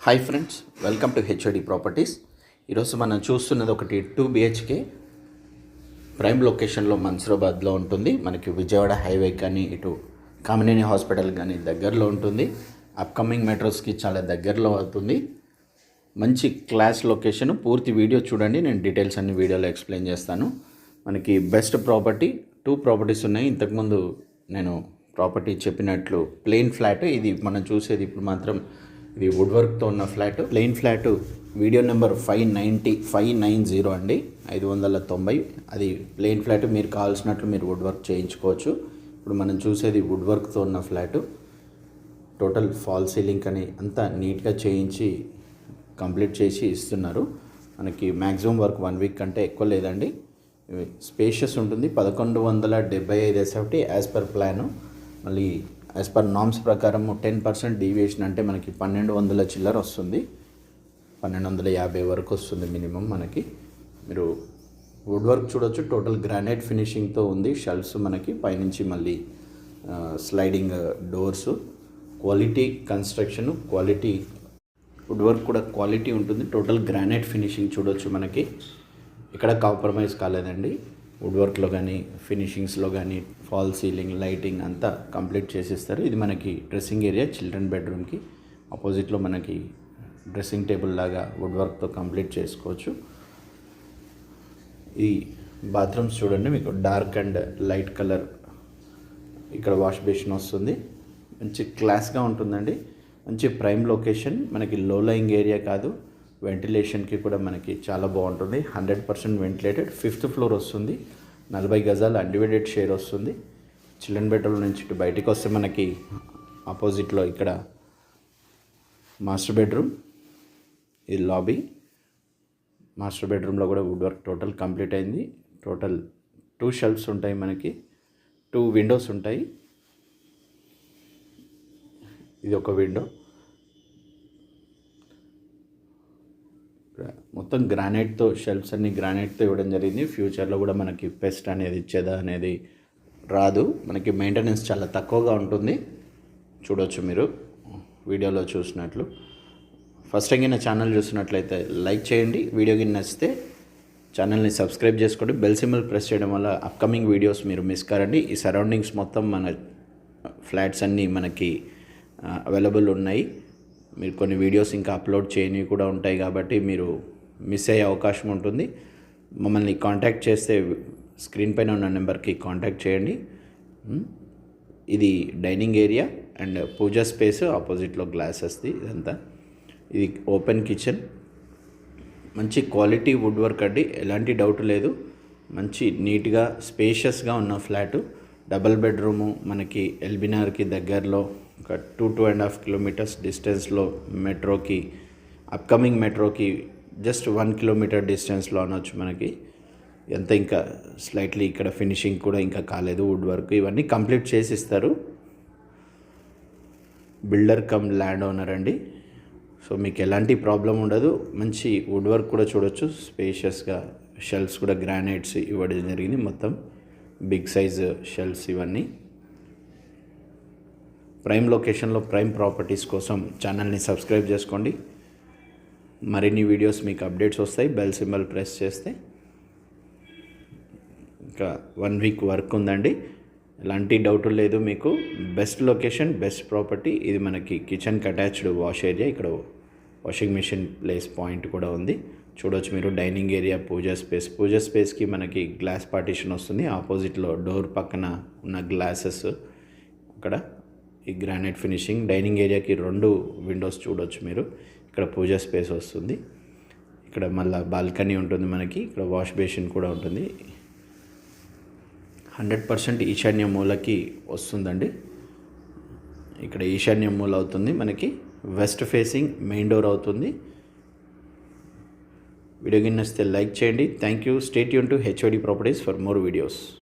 Hi friends, welcome to HOD properties. ఈరోజు మనం చూస్తున్నది ఒకటి 2 BHK ప్రైమ్ లొకేషన్లో మన్సూరాబాద్లో ఉంటుంది. మనకి విజయవాడ హైవే కానీ ఇటు కామినేని హాస్పిటల్ కానీ దగ్గరలో ఉంటుంది. అప్కమింగ్ మెట్రోస్కి చాలా దగ్గరలో అవుతుంది. మంచి క్లాస్ లొకేషన్. పూర్తి వీడియో చూడండి, నేను డీటెయిల్స్ అన్ని వీడియోలో ఎక్స్ప్లెయిన్ చేస్తాను. మనకి బెస్ట్ ప్రాపర్టీ 2 ప్రాపర్టీస్ ఉన్నాయి. ఇంతకుముందు నేను ప్రాపర్టీ చెప్పినట్లు ప్లెయిన్ ఫ్లాట్, ఇది మనం చూసేది ఇప్పుడు మాత్రం ఇది వుడ్ వర్క్తో ఉన్న flat. Plain flat video number 590 అండి, 590. అది ప్లెయిన్ ఫ్లాట్. మీరు కావాల్సినట్లు మీరు వుడ్ వర్క్ చేయించుకోవచ్చు. ఇప్పుడు మనం చూసేది వుడ్ వర్క్తో ఉన్న ఫ్లాట్. టోటల్ ఫాల్ సీలింగ్ అని అంతా నీట్గా చేయించి కంప్లీట్ చేసి ఇస్తున్నారు. మనకి మ్యాక్సిమం వర్క్ 1 వీక్ కంటే ఎక్కువ లేదండి. స్పేషియస్ ఉంటుంది. 1175 SFT యాజ్ పర్ ప్లాను. మళ్ళీ యాజ్ పర్ నామ్స్ ప్రకారం 10% డీవియేషన్ అంటే మనకి 1200 చిల్లర వస్తుంది. 1250 వరకు వస్తుంది మినిమం. మనకి మీరు వుడ్ వర్క్ చూడొచ్చు. టోటల్ గ్రానైట్ ఫినిషింగ్తో ఉంది. షెల్ఫ్స్ మనకి పైనుంచి మళ్ళీ sliding doors. Quality construction, quality wood work కూడా క్వాలిటీ ఉంటుంది. టోటల్ గ్రానైట్ ఫినిషింగ్ చూడొచ్చు. మనకి ఇక్కడ కాంప్రమైజ్ కాలేదండి. వుడ్ వర్క్లో కానీ ఫినిషింగ్స్లో కానీ ఫాల్ సీలింగ్, లైటింగ్ అంతా కంప్లీట్ చేసిస్తారు. ఇది మనకి డ్రెస్సింగ్ ఏరియా. చిల్డ్రన్ బెడ్రూమ్కి ఆపోజిట్లో మనకి డ్రెస్సింగ్ టేబుల్ లాగా వుడ్ వర్క్తో కంప్లీట్ చేసుకోవచ్చు. ఈ బాత్రూమ్స్ చూడండి, మీకు డార్క్ అండ్ లైట్ కలర్. ఇక్కడ వాష్ బేసిన్ వస్తుంది. మంచి క్లాస్గా ఉంటుందండి. మంచి ప్రైమ్ లొకేషన్. మనకి లో లయింగ్ ఏరియా కాదు. వెంటిలేషన్కి కూడా మనకి చాలా బాగుంటుంది. 100% వెంటిలేటెడ్. 5th ఫ్లోర్ వస్తుంది. 40 గజాలు అన్డివైడెడ్ షేర్ వస్తుంది. చిల్డ్రన్ బెడ్రూమ్ నుంచి ఇటు బయటికి వస్తే మనకి ఆపోజిట్లో ఇక్కడ మాస్టర్ బెడ్రూమ్, ఇది లాబీ. మాస్టర్ బెడ్రూమ్లో కూడా వుడ్ వర్క్ టోటల్ కంప్లీట్ అయింది. టోటల్ 2 షెల్ఫ్స్ ఉంటాయి. మనకి 2 విండోస్ ఉంటాయి. ఇది ఒక విండో. మొత్తం గ్రానైట్తో షెల్ఫ్స్ అన్ని గ్రానైట్తో ఇవ్వడం జరిగింది. ఫ్యూచర్లో కూడా మనకి పెస్ట్ అనేది చెద అనేది రాదు. మనకి మెయింటెనెన్స్ చాలా తక్కువగా ఉంటుంది. చూడవచ్చు మీరు వీడియోలో చూసినట్లు. ఫస్ట్ టైం నా ఛానల్ చూసినట్లయితే లైక్ చేయండి. వీడియో కింద నచ్చితే ఛానల్ని సబ్స్క్రైబ్ చేసుకోండి. బెల్ సింబల్ ప్రెస్ చేయడం వల్ల అప్కమింగ్ వీడియోస్ మీరు మిస్ కారండి. ఈ సరౌండింగ్స్ మొత్తం మన ఫ్లాట్స్ అన్నీ మనకి అవైలబుల్ ఉన్నాయి. మీరు కొన్ని వీడియోస్ ఇంకా అప్లోడ్ చేయనివి కూడా ఉంటాయి కాబట్టి మీరు మిస్ అయ్యే అవకాశం ఉంటుంది. మమ్మల్ని కాంటాక్ట్ చేస్తే స్క్రీన్ పైన ఉన్న నెంబర్కి కాంటాక్ట్ చేయండి. ఇది dining area and puja space. ఆపోజిట్లో గ్లాసెస్ది ఇదంతా. ఇది ఓపెన్ కిచెన్. మంచి క్వాలిటీ వుడ్ వర్క్ అండి, ఎలాంటి డౌట్ లేదు. మంచి నీట్గా స్పేషియస్గా ఉన్న ఫ్లాటు. Double bedroom. మనకి ఎల్బీనగర్కి దగ్గరలో ఒక 2.5 కిలోమీటర్స్ డిస్టెన్స్లో మెట్రోకి, అప్కమింగ్ మెట్రోకి జస్ట్ 1 కిలోమీటర్ డిస్టెన్స్లో అనొచ్చు. మనకి ఎంత ఇంకా స్లైట్లీ ఇక్కడ ఫినిషింగ్ కూడా ఇంకా కాలేదు. వుడ్ వర్క్ ఇవన్నీ కంప్లీట్ చేసి ఇస్తారు. బిల్డర్ కమ్ ల్యాండ్ ఓనర్ అండి. సో మీకు ఎలాంటి ప్రాబ్లం ఉండదు. మంచి వుడ్ వర్క్ కూడా చూడొచ్చు. స్పేషియస్గా షెల్ఫ్స్ కూడా గ్రానైట్స్ ఇవ్వడం జరిగింది. మొత్తం బిగ్ సైజ్ షెల్ఫ్స్ ఇవన్నీ. ప్రైమ్ లొకేషన్లో ప్రైమ్ ప్రాపర్టీస్ కోసం ఛానల్ని సబ్స్క్రైబ్ చేసుకోండి. మరిన్ని వీడియోస్ మీకు అప్డేట్స్ వస్తాయి. బెల్ సింబల్ ప్రెస్ చేస్తే. ఇంకా 1 వీక్ వర్క్ ఉందండి, ఎలాంటి డౌట్ లేదు మీకు. Best location, best property. ఇది మనకి కిచెన్కి అటాచ్డ్ వాష్ ఏరియా. ఇక్కడ వాషింగ్ మిషన్ ప్లేస్ పాయింట్ కూడా ఉంది. చూడవచ్చు మీరు. డైనింగ్ ఏరియా, పూజా స్పేస్. పూజా స్పేస్కి మనకి గ్లాస్ పార్టీషన్ వస్తుంది. ఆపోజిట్లో డోర్ పక్కన ఉన్న గ్లాసెస్ అక్కడ ఈ గ్రానైట్ ఫినిషింగ్. డైనింగ్ ఏరియాకి 2 విండోస్ చూడవచ్చు మీరు. ఇక్కడ పూజా స్పేస్ వస్తుంది. ఇక్కడ మళ్ళీ బాల్కనీ ఉంటుంది మనకి. ఇక్కడ వాష్ బేసిన్ కూడా ఉంటుంది. 100% ఈశాన్య మూలకి వస్తుందండి. ఇక్కడ ఈశాన్య మూల అవుతుంది మనకి. వెస్ట్ ఫేసింగ్ మెయిన్ డోర్ అవుతుంది. వీడియో కింద నచ్చితే లైక్ చేయండి. Thank you. Stay tune to HOD properties for more videos.